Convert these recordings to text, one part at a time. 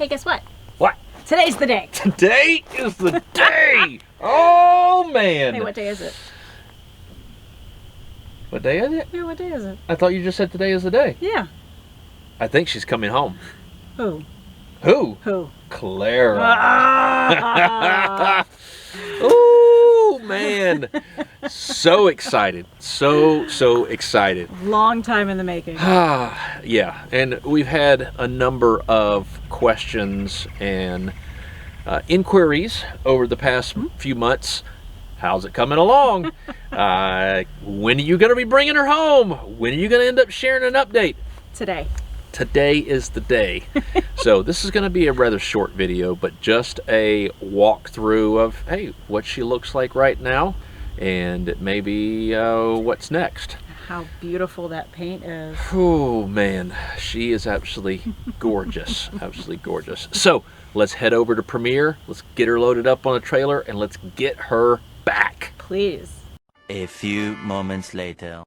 Hey, guess what? What? Today's the day. Today is the day. Oh, man. Hey, what day is it? What day is it? Yeah, what day is it? I thought you just said today is the day. Yeah. I think she's coming home. Who? Who? Who? Clara. Ah! Ooh, man. So excited. So excited. Long time in the making. Yeah, and we've had a number of questions and inquiries over the past few months. How's it coming along? When are you going to be bringing her home? When are you going to end up sharing an update? Today. Today is the day. So this is going to be a rather short video, but just a walkthrough of, hey, what she looks like right now, and maybe what's next. How beautiful that paint is. Oh man, she is absolutely gorgeous. Absolutely gorgeous. So let's head over to Premiere. Let's get her loaded up on a trailer and let's get her back. Please. A few moments later.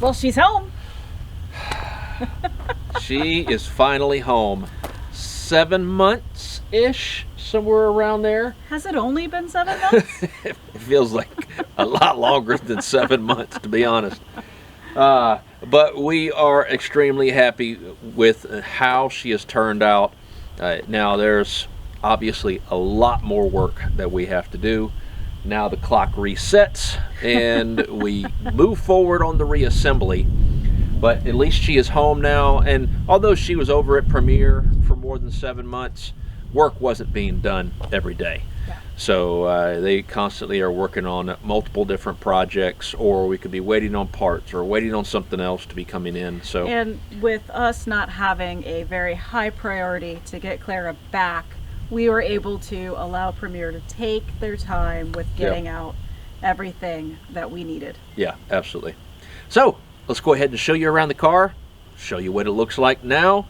Well, she's home. She is finally home. 7 months-ish, somewhere around there. Has it only been 7 months? It feels like a lot longer than 7 months, to be honest. But we are extremely happy with how she has turned out. Now, there's obviously a lot more work that we have to do. Now the clock resets and we move forward on the reassembly. But at least she is home now, and although she was over at Premiere for more than 7 months, work wasn't being done every day. Yeah. So they constantly are working on multiple different projects, or we could be waiting on parts or waiting on something else to be coming in. So, and with us not having a very high priority to get Clara back, we were able to allow Premiere to take their time with getting out everything that we needed. Yeah, absolutely. So let's go ahead and show you around the car, show you what it looks like now,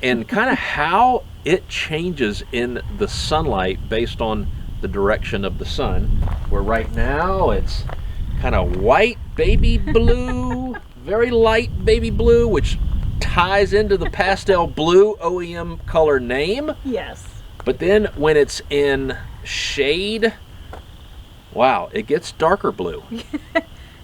and kind of how it changes in the sunlight based on the direction of the sun. Where right now it's kind of white baby blue, very light baby blue, which ties into the pastel blue OEM color name. Yes. But then when it's in shade, wow, it gets darker blue.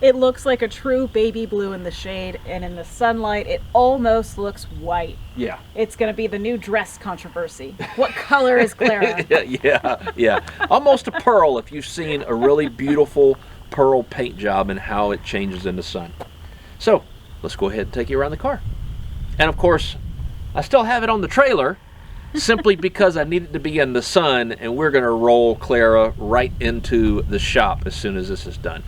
It looks like a true baby blue in the shade, and in the sunlight it almost looks white. Yeah. It's going to be the new dress controversy. What color is Clara? yeah. Almost a pearl if you've seen a really beautiful pearl paint job and how it changes in the sun. So let's go ahead and take you around the car. And of course, I still have it on the trailer simply because I need it to be in the sun, and we're going to roll Clara right into the shop as soon as this is done.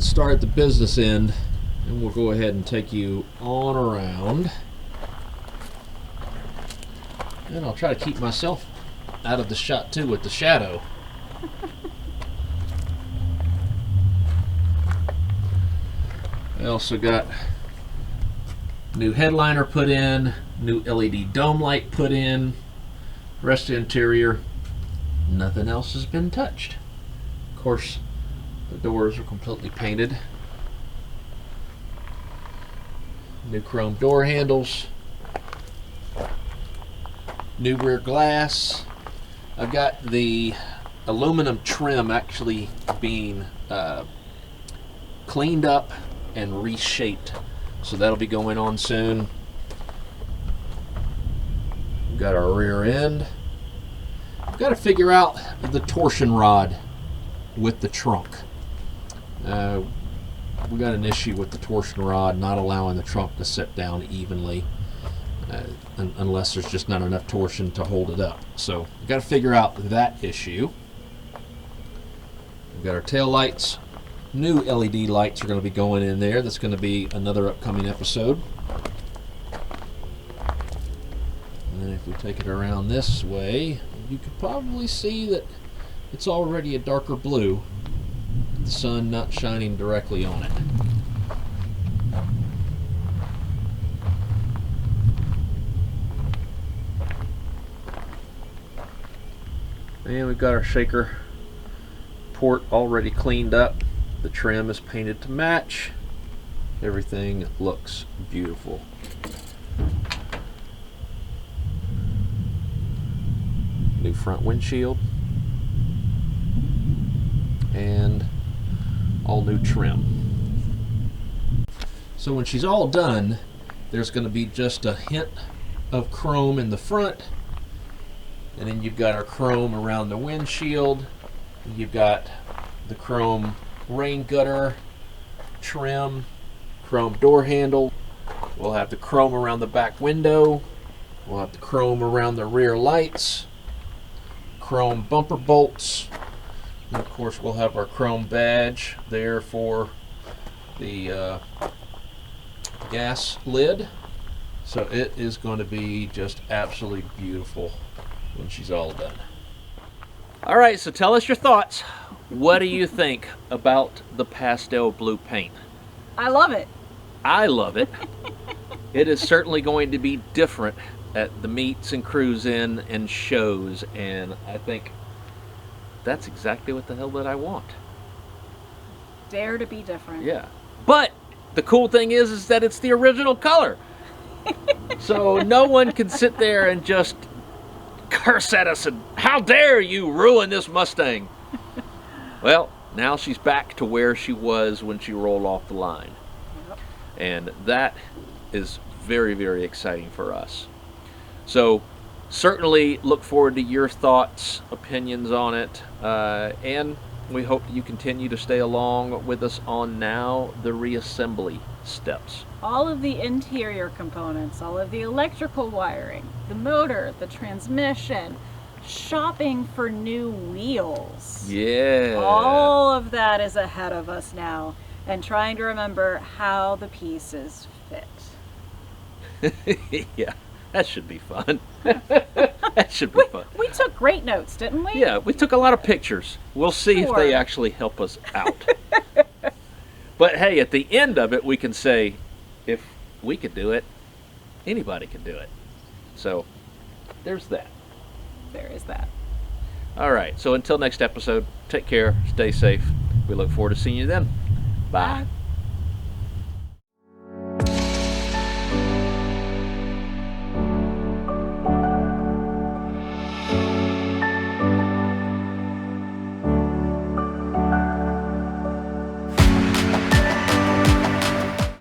and start the business end, and we'll go ahead and take you on around. And I'll try to keep myself out of the shot too with the shadow. I also got new headliner put in, new LED dome light put in, rest of the interior, nothing else has been touched. Of course, the doors are completely painted. New chrome door handles, new rear glass. I've got the aluminum trim actually being cleaned up and reshaped, so that'll be going on soon. We've got our rear end. We've got to figure out the torsion rod with the trunk. We got an issue with the torsion rod not allowing the trunk to sit down evenly, unless there's just not enough torsion to hold it up. So we've got to figure out that issue. We've got our tail lights. New LED lights are going to be going in there. That's going to be another upcoming episode. And then if we take it around this way, you could probably see that it's already a darker blue, the sun not shining directly on it. And we've got our shaker port already cleaned up. The trim is painted to match. Everything looks beautiful. New front windshield. And all new trim. So when she's all done, there's going to be just a hint of chrome in the front. And then you've got our chrome around the windshield. And you've got the chrome rain gutter trim, chrome door handle. We'll have the chrome around the back window. We'll have the chrome around the rear lights, chrome bumper bolts, and of course we'll have our chrome badge there for the gas lid. So it is going to be just absolutely beautiful when she's all done. All right, so tell us your thoughts. What do you think about the pastel blue paint? I love it. I love it. It is certainly going to be different at the meets and cruise-in and shows, and I think that's exactly what the hell that I want. Dare to be different. Yeah. But the cool thing is that it's the original color. So no one can sit there and just curse at us and, how dare you ruin this Mustang? Well, now she's back to where she was when she rolled off the line. Yep. And that is very, very exciting for us. So certainly look forward to your thoughts, opinions on it, and we hope you continue to stay along with us on now the reassembly steps. All of the interior components, all of the electrical wiring, the motor, the transmission, shopping for new wheels. Yeah. All of that is ahead of us now, and trying to remember how the pieces fit. Yeah, that should be fun. That should be fun. We took great notes, didn't we? Yeah, we took a lot of pictures. We'll see if they actually help us out. But hey, at the end of it, we can say, if we could do it, anybody can do it. So there's that. There is that. All right, so until next episode, take care, stay safe. We look forward to seeing you then. Bye. Bye.